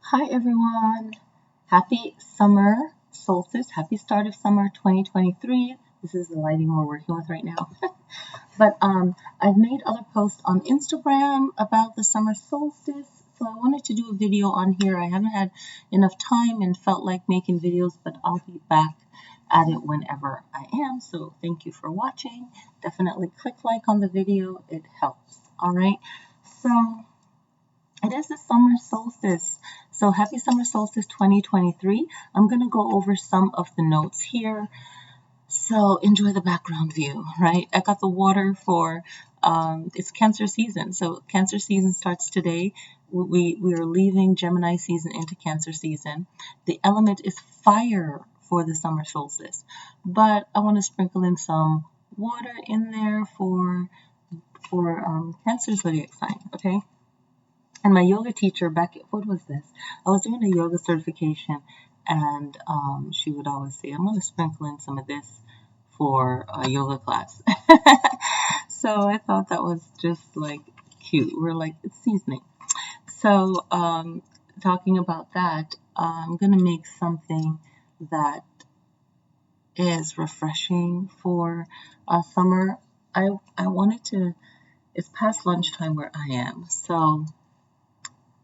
Hi everyone. Happy summer solstice. Happy start of summer 2023. This is the lighting we're working with right now. But I've made other posts on Instagram about the summer solstice. So I wanted to do a video on here. I haven't had enough time and felt like making videos, but I'll be back at it whenever I am. So thank you for watching. Definitely click like on the video. It helps. All right. So it is the summer solstice. So happy summer solstice 2023. I'm going to go over some of the notes here. So enjoy the background view, right? I got the water for, it's Cancer season. So Cancer season starts today. We are leaving Gemini season into Cancer season. The element is fire for the summer solstice. But I want to sprinkle in some water in there for Cancer zodiac sign, okay? And my yoga teacher what was this? I was doing a yoga certification, and she would always say, I'm going to sprinkle in some of this for a yoga class. So I thought that was just like cute. We're like, it's seasoning. So talking about that, I'm going to make something that is refreshing for summer. I wanted to, it's past lunchtime where I am, so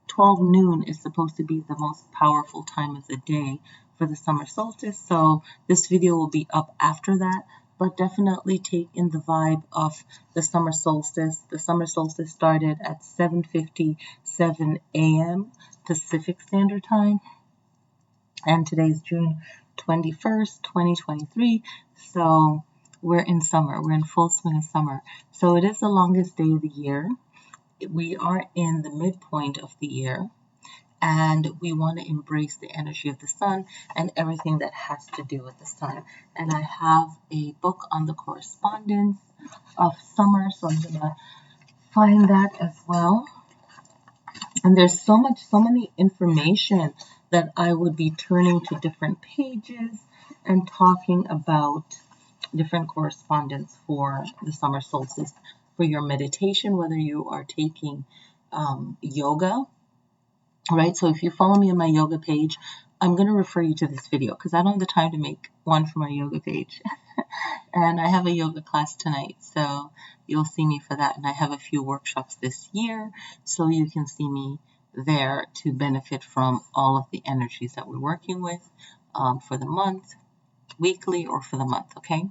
12 noon is supposed to be the most powerful time of the day for the summer solstice. So this video will be up after that, but definitely take in the vibe of the summer solstice. The summer solstice started at 7:57 a.m. Pacific Standard Time, and today's June 21st, 2023. So we're in summer. We're in full swing of summer. So it is the longest day of the year. We are in the midpoint of the year, and we want to embrace the energy of the sun and everything that has to do with the sun. And I have a book on the correspondence of summer, so I'm going to find that as well. And there's so many information that I would be turning to different pages and talking about different correspondence for the summer solstice. For your meditation, whether you are taking yoga, right? So if you follow me on my yoga page, I'm going to refer you to this video because I don't have the time to make one for my yoga page. And I have a yoga class tonight, so you'll see me for that. And I have a few workshops this year, so you can see me there to benefit from all of the energies that we're working with for the month, weekly, or for the month, okay?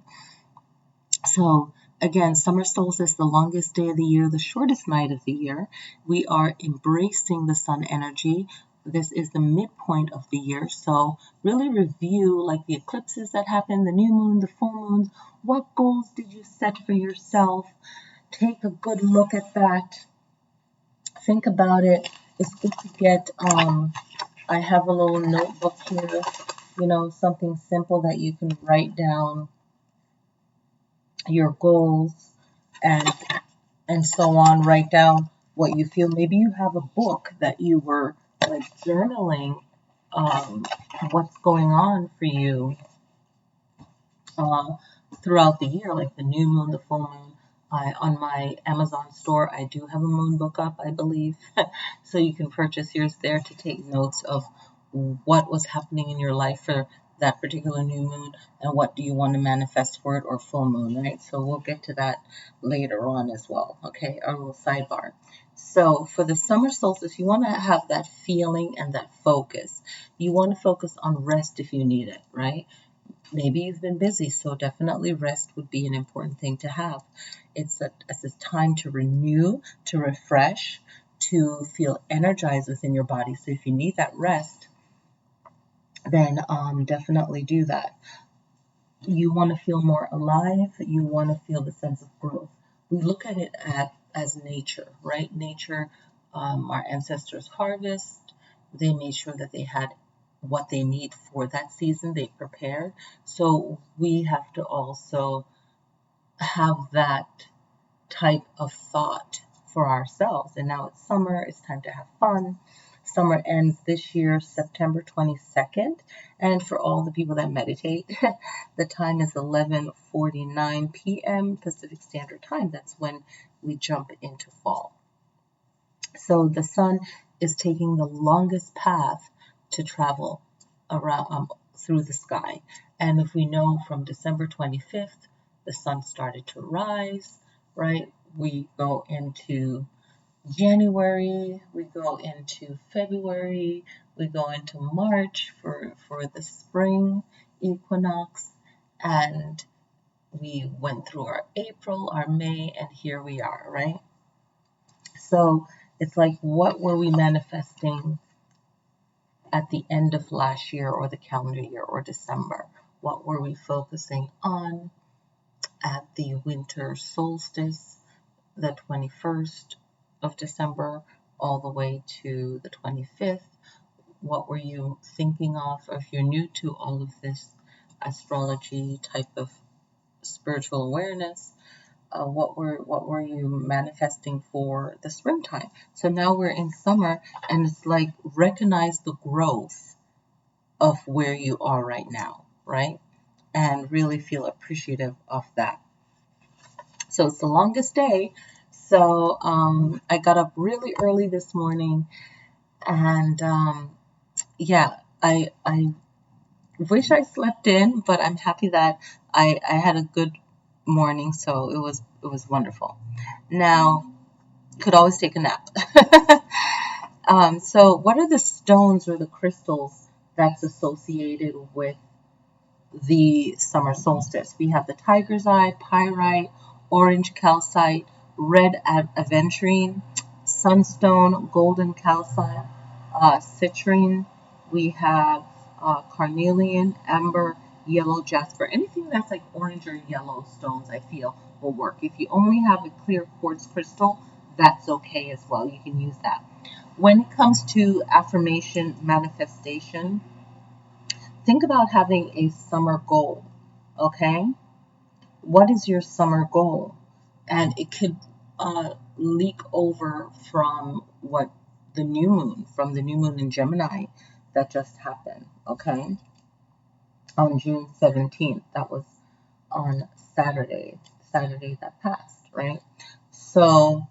So again, summer solstice, the longest day of the year, the shortest night of the year. We are embracing the sun energy. This is the midpoint of the year. So really review like the eclipses that happen, the new moon, the full moons. What goals did you set for yourself? Take a good look at that. Think about it. It's good to get, I have a little notebook here, something simple that you can write down your goals and so on. Write down what you feel. Maybe you have a book that you were like journaling what's going on for you throughout the year, like the new moon, the full moon. On my Amazon store, I do have a moon book up, I believe. So you can purchase yours there to take notes of what was happening in your life for that particular new moon and what do you want to manifest for it, or full moon, right? So we'll get to that later on as well, okay? Our little sidebar. So for the summer solstice, you want to have that feeling and that focus. You want to focus on rest if you need it, right? Maybe you've been busy, so definitely rest would be an important thing to have. It's a time to renew, to refresh, to feel energized within your body. So if you need that rest, then definitely do that. You want to feel more alive. You want to feel the sense of growth. We look at it as nature, right? Nature, our ancestors harvest. They made sure that they had what they need for that season. They prepared. So we have to also have that type of thought for ourselves. And now it's summer. It's time to have fun. Summer ends this year, September 22nd. And for all the people that meditate, the time is 11:49 p.m. Pacific Standard Time. That's when we jump into fall. So the sun is taking the longest path to travel around through the sky. And if we know from December 25th, the sun started to rise, right? We go into January, we go into February, we go into March for the spring equinox, and we went through our April, our May, and here we are, right? So it's like, what were we manifesting at the end of last year or the calendar year or December? What were we focusing on at the winter solstice, the 21st of December, all the way to the 25th? What were you thinking of? If you're new to all of this astrology type of spiritual awareness, what were you manifesting for the springtime? So now we're in summer, and it's like, recognize the growth of where you are right now, right? And really feel appreciative of that. So it's the longest day. So I got up really early this morning, and yeah, I wish I slept in, but I'm happy that I had a good morning, so it was wonderful. Now, could always take a nap. So what are the stones or the crystals that's associated with the summer solstice? We have the tiger's eye, pyrite, orange calcite, red aventurine, sunstone, golden calcite, citrine. We have carnelian, amber, yellow jasper. Anything that's like orange or yellow stones, I feel, will work. If you only have a clear quartz crystal, that's okay as well. You can use that. When it comes to affirmation manifestation, think about having a summer goal, okay? What is your summer goal? And it could leak over from the new moon in Gemini that just happened, okay? On June 17th. That was on Saturday that passed, right? So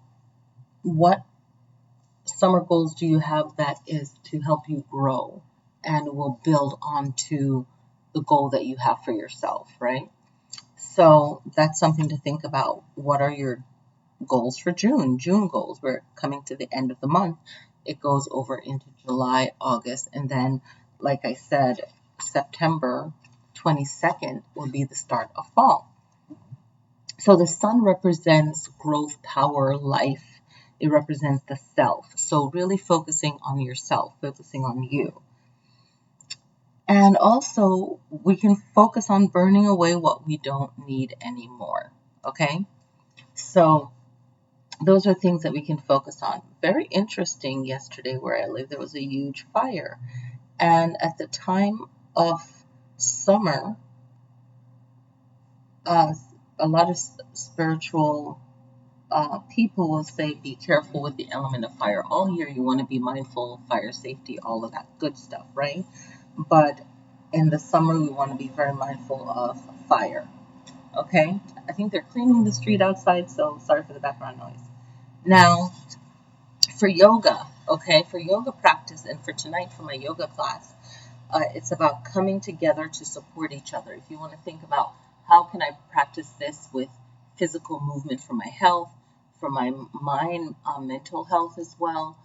what summer goals do you have that is to help you grow and will build onto the goal that you have for yourself, right? So that's something to think about. What are your goals for June? June goals. We're coming to the end of the month. It goes over into July, August, and then, like I said, September 22nd will be the start of fall. So the sun represents growth, power, life. It represents the self. So really focusing on yourself, focusing on you. And also, we can focus on burning away what we don't need anymore, okay? So those are things that we can focus on. Very interesting, yesterday where I live, there was a huge fire. And at the time of summer, a lot of spiritual people will say, be careful with the element of fire. All year you want to be mindful of fire safety, all of that good stuff, right? But in the summer, we want to be very mindful of fire, okay? I think they're cleaning the street outside, so sorry for the background noise. Now, for yoga, okay, for yoga practice, and for tonight for my yoga class, it's about coming together to support each other. If you want to think about how can I practice this with physical movement for my health, for my mind, mental health as well,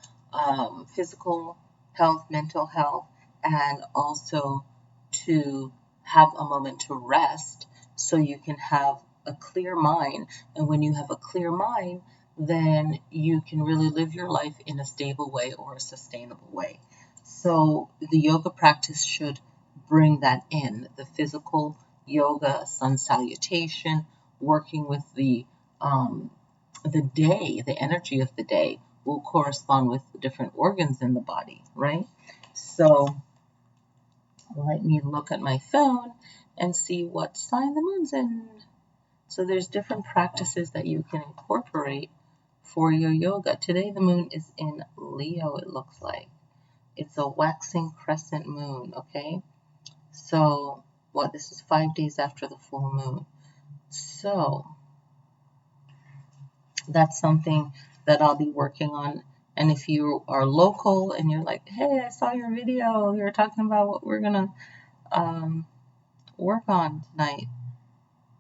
physical health, mental health, and also to have a moment to rest so you can have a clear mind. And when you have a clear mind, then you can really live your life in a stable way or a sustainable way. So the yoga practice should bring that in. The physical yoga, sun salutation, working with the day, the energy of the day will correspond with the different organs in the body, right? So let me look at my phone and see what sign the moon's in. So there's different practices that you can incorporate for your yoga. Today the moon is in Leo, it looks like. It's a waxing crescent moon, okay? So, this is 5 days after the full moon. So, that's something that I'll be working on. And if you are local and you're like, hey, I saw your video, you're talking about what we're gonna work on tonight,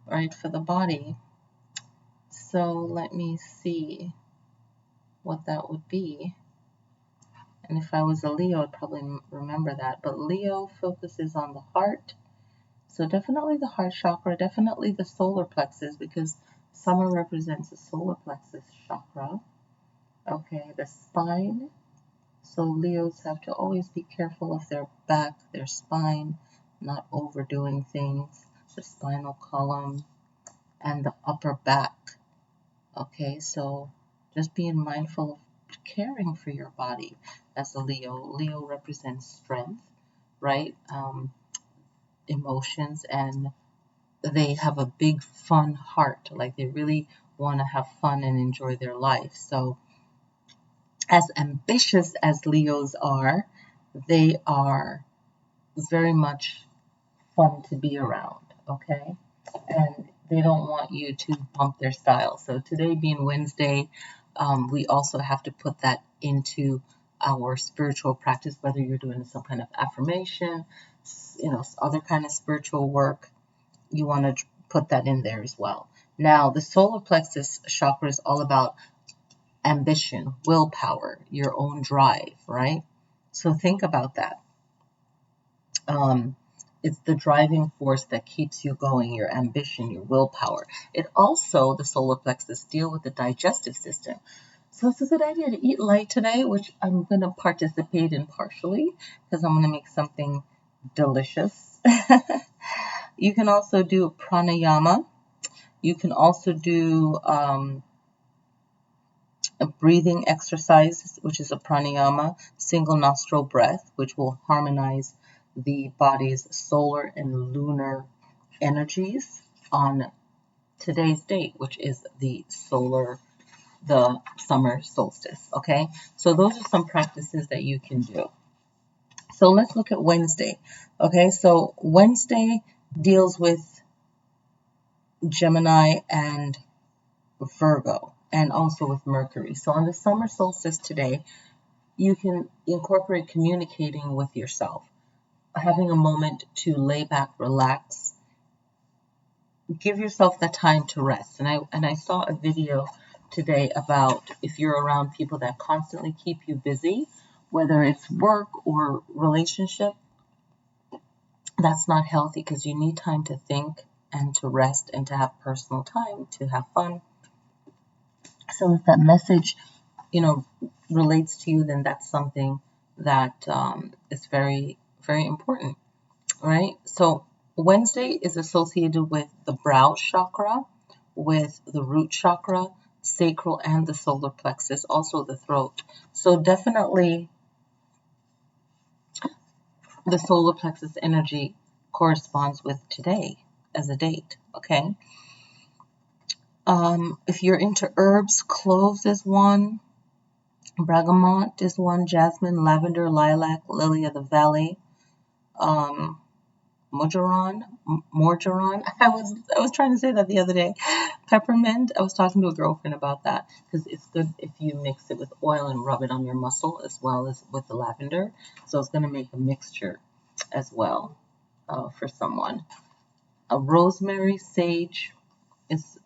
right, for the body. So let me see what that would be. And if I was a Leo, I'd probably remember that. But Leo focuses on the heart. So definitely the heart chakra, definitely the solar plexus, because summer represents the solar plexus chakra. Okay, the spine. So Leos have to always be careful of their back, their spine, not overdoing things. The spinal column and the upper back. Okay, so just being mindful of caring for your body as a Leo. Leo represents strength, right? Emotions, and they have a big fun heart. Like they really want to have fun and enjoy their life. So as ambitious as Leos are, they are very much fun to be around, okay? And they don't want you to bump their style. So today being Wednesday, we also have to put that into our spiritual practice, whether you're doing some kind of affirmation, other kind of spiritual work, you want to put that in there as well. Now, the solar plexus chakra is all about ambition, willpower, your own drive, right? So think about that. It's the driving force that keeps you going, your ambition, your willpower. It also, the solar plexus, deal with the digestive system. So it's a good idea to eat light today, which I'm going to participate in partially because I'm going to make something delicious. You can also do pranayama. You can also do a breathing exercise, which is a pranayama, single nostril breath, which will harmonize the body's solar and lunar energies on today's date, which is the summer solstice. Okay, so those are some practices that you can do. So let's look at Wednesday. Okay, so Wednesday deals with Gemini and Virgo, and also with Mercury. So on the summer solstice today, you can incorporate communicating with yourself, having a moment to lay back, relax, give yourself the time to rest. And I saw a video today about if you're around people that constantly keep you busy, whether it's work or relationship, that's not healthy because you need time to think and to rest and to have personal time, to have fun. So if that message, relates to you, then that's something that is very, very important, right? So Wednesday is associated with the brow chakra, with the root chakra, sacral, and the solar plexus, also the throat. So definitely the solar plexus energy corresponds with today as a date, okay? If you're into herbs, cloves is one, bergamot is one, jasmine, lavender, lilac, lily of the valley, marjoram. I was trying to say that the other day. Peppermint. I was talking to a girlfriend about that because it's good if you mix it with oil and rub it on your muscle as well as with the lavender. So it's going to make a mixture as well for someone. Rosemary, sage is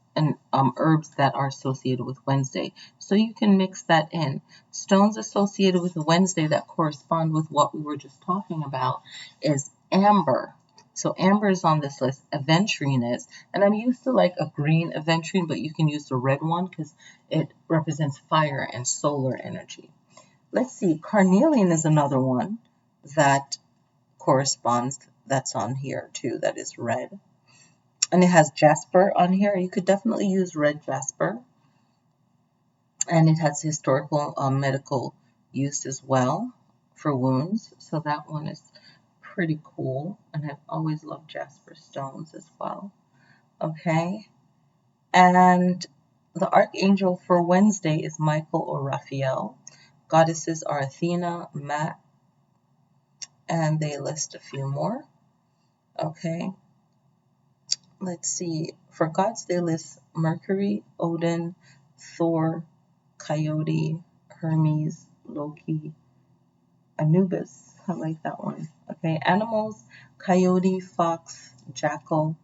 herbs that are associated with Wednesday. So you can mix that in. Stones associated with Wednesday that correspond with what we were just talking about is amber. So amber is on this list, aventurine is, and I'm used to like a green aventurine, but you can use the red one because it represents fire and solar energy. Let's see, carnelian is another one that corresponds, that's on here too, that is red. And it has jasper on here. You could definitely use red jasper. And it has historical medical use as well for wounds. So that one is pretty cool. And I've always loved jasper stones as well. Okay. And the archangel for Wednesday is Michael or Raphael. Goddesses are Athena, Mat, and they list a few more. Okay. Let's see, for gods they list Mercury, Odin, Thor, Coyote, Hermes, Loki, Anubis. I like that one. Okay, animals, coyote, fox, jackal,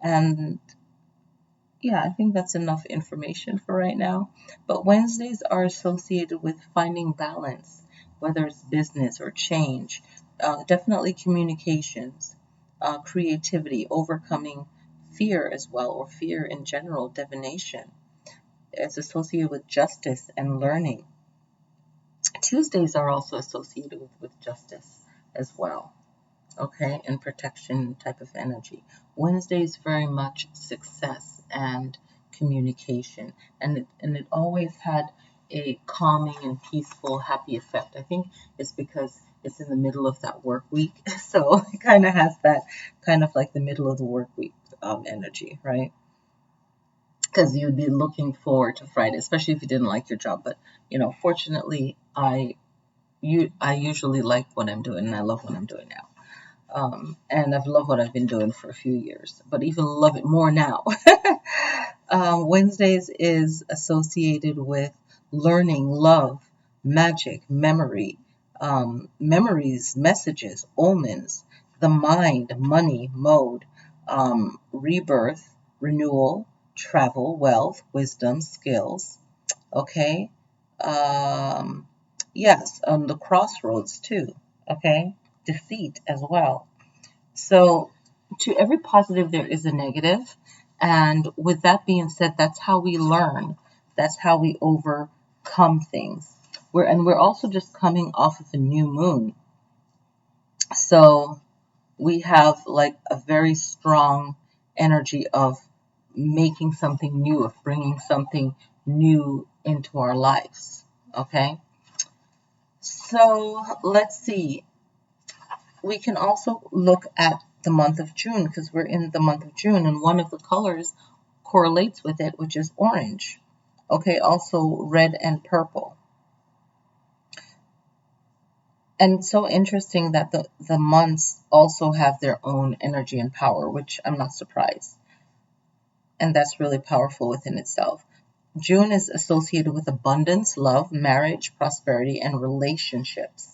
and yeah, I think that's enough information for right now. But Wednesdays are associated with finding balance, whether it's business or change, definitely communications, creativity, overcoming fear as well, or fear in general, divination. It's associated with justice and learning. Tuesdays are also associated with justice as well, okay, and protection type of energy. Wednesdays very much success and communication, and it always had a calming and peaceful, happy effect. I think it's because it's in the middle of that work week, so it kind of has that kind of like the middle of the work week energy, right? Because you'd be looking forward to Friday, especially if you didn't like your job. But fortunately, I usually like what I'm doing, and I love what I'm doing now. And I've loved what I've been doing for a few years, but even love it more now. Wednesdays is associated with learning, love, magic, memory, memories, messages, omens, the mind, money, mode, rebirth, renewal, travel, wealth, wisdom, skills. Okay. Yes, the crossroads too. Okay. Defeat as well. So, to every positive, there is a negative. And with that being said, that's how we learn. That's how we overcome things. We're also just coming off of a new moon. So, we have like a very strong energy of making something new, of bringing something new into our lives. Okay? So, let's see. We can also look at the month of June, because we're in the month of June, and one of the colors correlates with it, which is orange. Okay, also red and purple. And it's so interesting that the months also have their own energy and power, which I'm not surprised. And that's really powerful within itself. June is associated with abundance, love, marriage, prosperity, and relationships.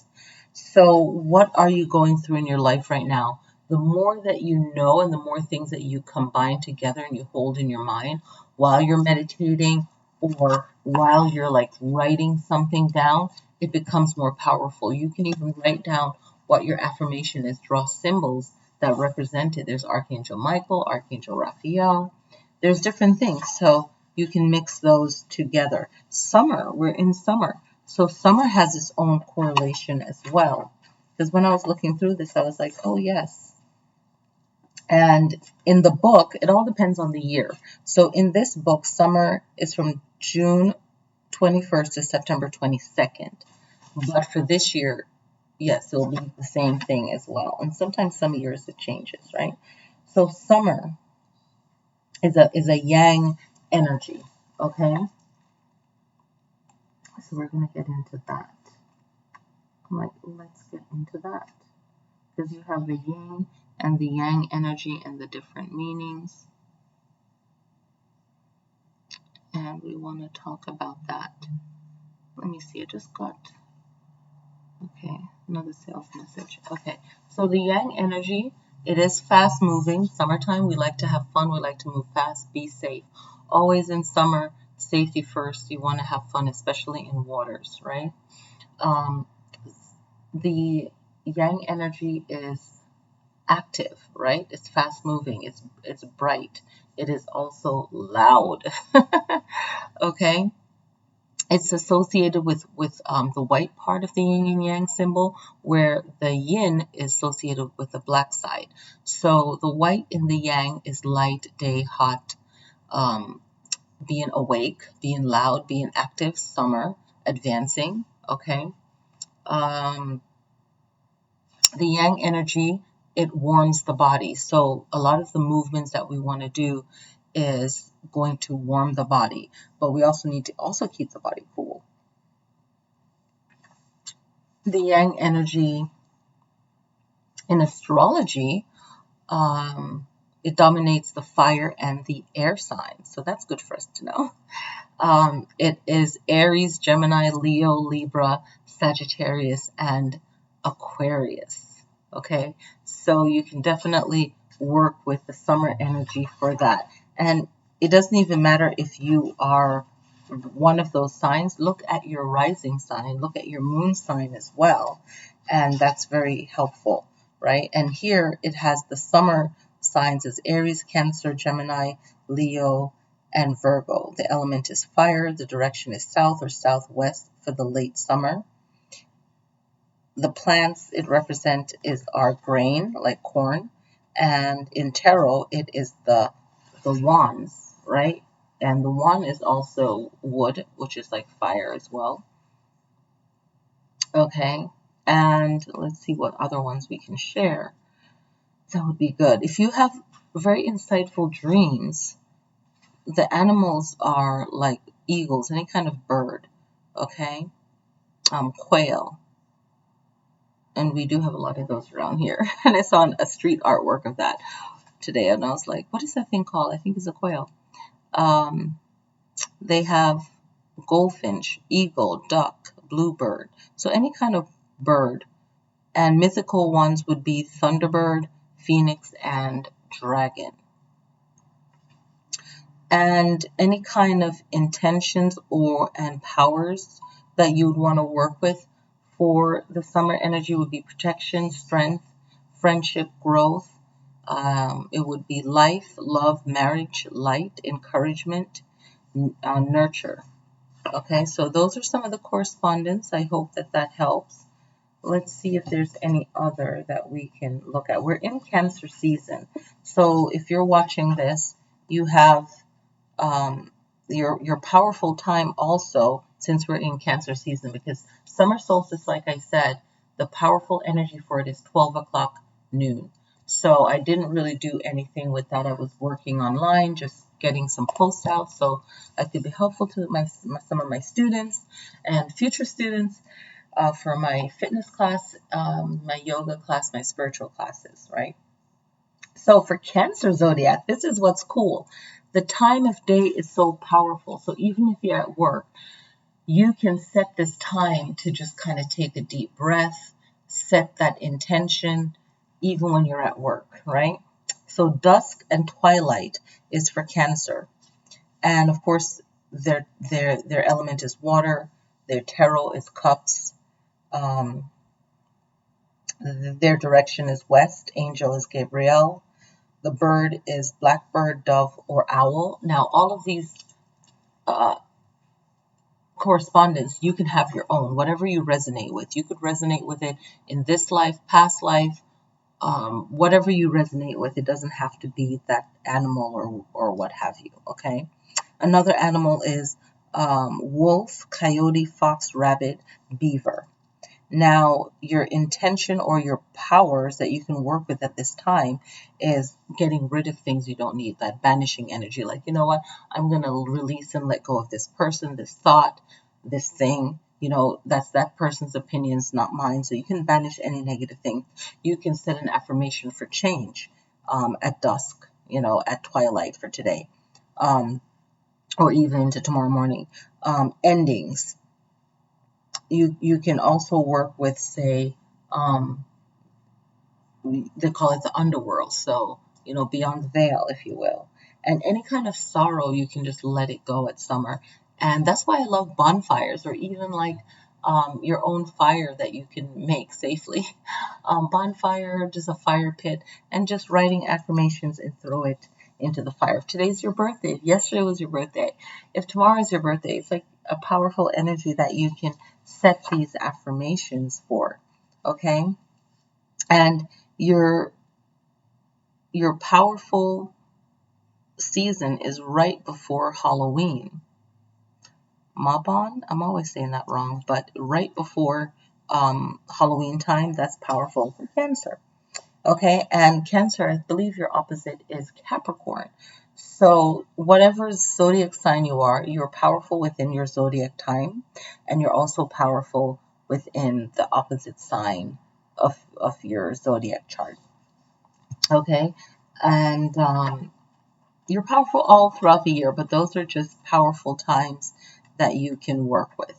So what are you going through in your life right now? The more that you know and the more things that you combine together and you hold in your mind while you're meditating or while you're like writing something down, it becomes more powerful. You can even write down what your affirmation is, draw symbols that represent it. There's Archangel Michael, Archangel Raphael. There's different things. So you can mix those together. Summer, we're in summer. So summer has its own correlation as well. Because when I was looking through this, I was like, oh, yes. And in the book, it all depends on the year. So in this book, summer is from June 21st to September 22nd. But for this year, yes, it'll be the same thing as well. And sometimes some years it changes, right? So summer is a yang energy, okay? So we're going to get into that. I'm like, let's get into that. Because you have the yin and the yang energy and the different meanings. And we want to talk about that. Let me see, I just got, okay, another sales message. Okay, so the yang energy, it is fast moving. Summertime, we like to have fun. We like to move fast, be safe. Always in summer, safety first. You want to have fun, especially in waters, right? The yang energy is active, right? It's fast moving. It's bright. It is also loud. Okay. It's associated with the white part of the yin and yang symbol, where the yin is associated with the black side. So the white in the yang is light, day, hot, being awake, being loud, being active, summer, advancing. Okay. The yang energy, it warms the body. So a lot of the movements that we want to do is going to warm the body, but we also need to also keep the body cool. The yang energy in astrology, it dominates the fire and the air signs. So that's good for us to know. It is Aries, Gemini, Leo, Libra, Sagittarius, and Aquarius. Okay, so you can definitely work with the summer energy for that. And it doesn't even matter if you are one of those signs. Look at your rising sign, look at your moon sign as well. And that's very helpful, right? And here it has the summer signs as Aries, Cancer, Gemini, Leo, and Virgo. The element is fire. The direction is south or southwest for the late summer. The plants it represents are grain, like corn, and in tarot it is the wands, right? And the wand is also wood, which is like fire as well. Okay, and let's see what other ones we can share. That would be good. If you have very insightful dreams, the animals are like eagles, any kind of bird, okay? Quail. And we do have a lot of those around here. And I saw a street artwork of that today, and I was like, what is that thing called? I think it's a quail. They have goldfinch, eagle, duck, bluebird. So any kind of bird. And mythical ones would be thunderbird, phoenix, and dragon. And any kind of intentions and powers that you would want to work with for the summer energy would be protection, strength, friendship, growth. It would be life, love, marriage, light, encouragement, nurture. Okay, so those are some of the correspondence. I hope that helps. Let's see if there's any other that we can look at. We're in Cancer season. So if you're watching this, you have your powerful time also, since we're in Cancer season, because summer solstice, like I said, the powerful energy for it is 12 o'clock noon. So I didn't really do anything with that. I was working online, just getting some posts out so I could be helpful to some of my students and future students for my fitness class, my yoga class, my spiritual classes, right? So for Cancer zodiac, this is what's cool. The time of day is so powerful. So even if you're at work, you can set this time to just kind of take a deep breath, set that intention, even when you're at work, right? So dusk and twilight is for Cancer. And of course, their element is water. Their tarot is cups. Their direction is west. Angel is Gabriel. The bird is blackbird, dove, or owl. Now, all of these correspondence, you can have your own, whatever you resonate with. You could resonate with it in this life, past life, whatever you resonate with. It doesn't have to be that animal or what have you, okay? Another animal is wolf, coyote, fox, rabbit, beaver. Now, your intention or your powers that you can work with at this time is getting rid of things you don't need, that banishing energy. Like, you know what? I'm going to release and let go of this person, this thought, this thing. You know, that's that person's opinions, not mine. So you can banish any negative thing. You can set an affirmation for change at dusk, you know, at twilight for today, or even into tomorrow morning. Endings. You can also work with, say, they call it the underworld. So, you know, beyond the veil, if you will. And any kind of sorrow, you can just let it go at summer. And that's why I love bonfires, or even like your own fire that you can make safely. Bonfire, just a fire pit, and just writing affirmations and throw it into the fire. If today's your birthday, if yesterday was your birthday, if tomorrow is your birthday, it's like a powerful energy that you can set these affirmations for, okay? And your powerful season is right before Halloween. Mabon, I'm always saying that wrong, but right before Halloween time, that's powerful for Cancer. Okay, and Cancer, I believe your opposite is Capricorn. So whatever zodiac sign you are, you're powerful within your zodiac time, and you're also powerful within the opposite sign of your zodiac chart. Okay, and you're powerful all throughout the year, but those are just powerful times that you can work with.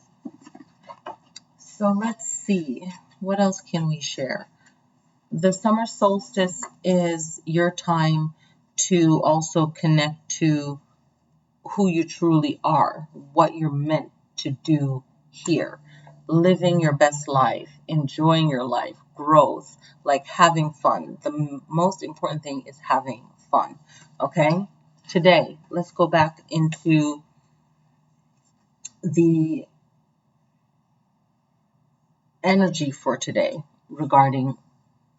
So let's see, what else can we share? The summer solstice is your time to also connect to who you truly are, what you're meant to do here, living your best life, enjoying your life, growth, like having fun. The most important thing is having fun, okay? Today, let's go back into the energy for today regarding,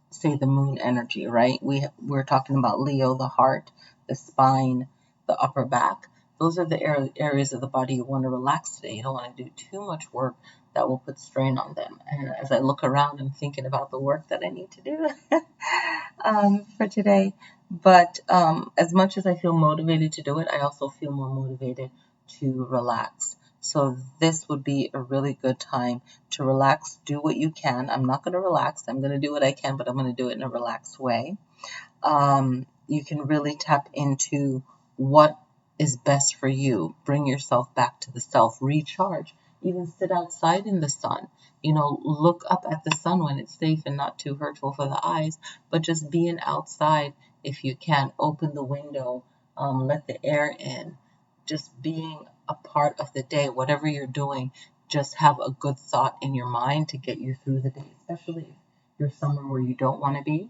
say, the moon energy, right? We're talking about Leo, the heart, the spine, the upper back. Those are the areas of the body you want to relax today. You don't want to do too much work that will put strain on them. And as I look around, I'm thinking about the work that I need to do for today. But as much as I feel motivated to do it, I also feel more motivated to relax. So this would be a really good time to relax, do what you can. I'm not going to relax. I'm going to do what I can, but I'm going to do it in a relaxed way. You can really tap into what is best for you. Bring yourself back to the self, recharge, even sit outside in the sun. You know, look up at the sun when it's safe and not too hurtful for the eyes, but just being outside if you can. Open the window, let the air in, just being a part of the day, whatever you're doing, just have a good thought in your mind to get you through the day, especially if you're somewhere where you don't want to be.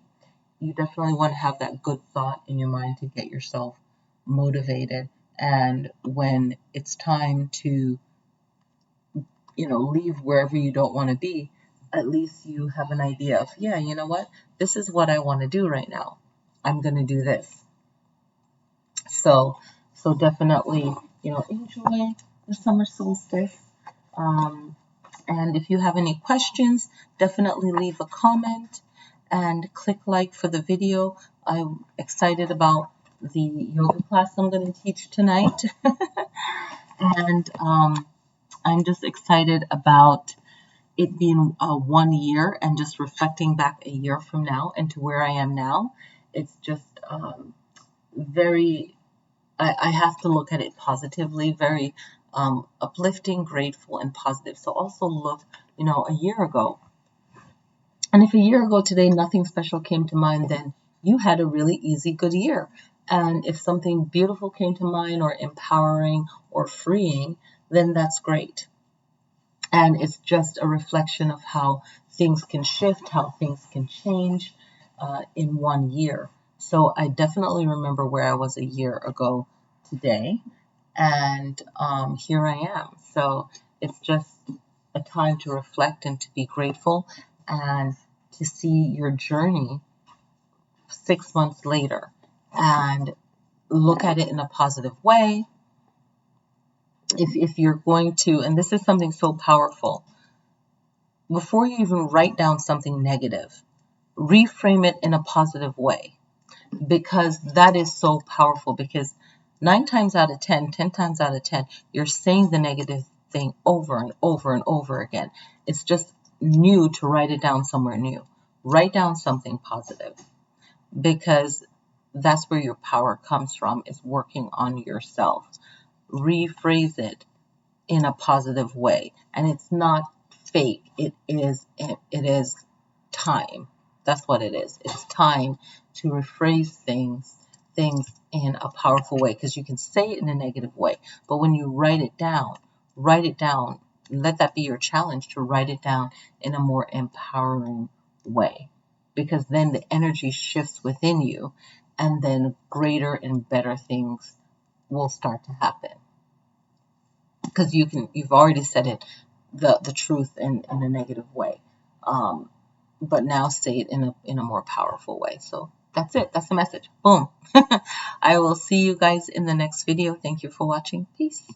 You definitely want to have that good thought in your mind to get yourself motivated. And when it's time to, leave wherever you don't want to be, at least you have an idea of, yeah, you know what? This is what I want to do right now. I'm going to do this. So definitely, enjoy the summer solstice. And if you have any questions, definitely leave a comment and click like for the video. I'm excited about the yoga class I'm going to teach tonight. And I'm just excited about it being 1 year and just reflecting back a year from now and to where I am now. It's just I have to look at it positively, very uplifting, grateful, and positive. So also look, a year ago. And if a year ago today nothing special came to mind, then you had a really easy, good year. And if something beautiful came to mind or empowering or freeing, then that's great. And it's just a reflection of how things can shift, how things can change in 1 year. So I definitely remember where I was a year ago today, and here I am. So it's just a time to reflect and to be grateful and to see your journey 6 months later and look at it in a positive way. If you're going to, and this is something so powerful, before you even write down something negative, reframe it in a positive way, because that is so powerful. Because 9 times out of 10, 10 times out of 10, you're saying the negative thing over and over and over again. It's just new to write it down somewhere new. Write down something positive, because that's where your power comes from, is working on yourself. Rephrase it in a positive way, and it's not fake. It is time. That's what it is. It's time to rephrase things in a powerful way, because you can say it in a negative way, but when you write it down, let that be your challenge, to write it down in a more empowering way, because then the energy shifts within you, and then greater and better things will start to happen, because you've already said it, the truth in a negative way, but now say it in a more powerful way. So that's it. That's the message. Boom. I will see you guys in the next video. Thank you for watching. Peace.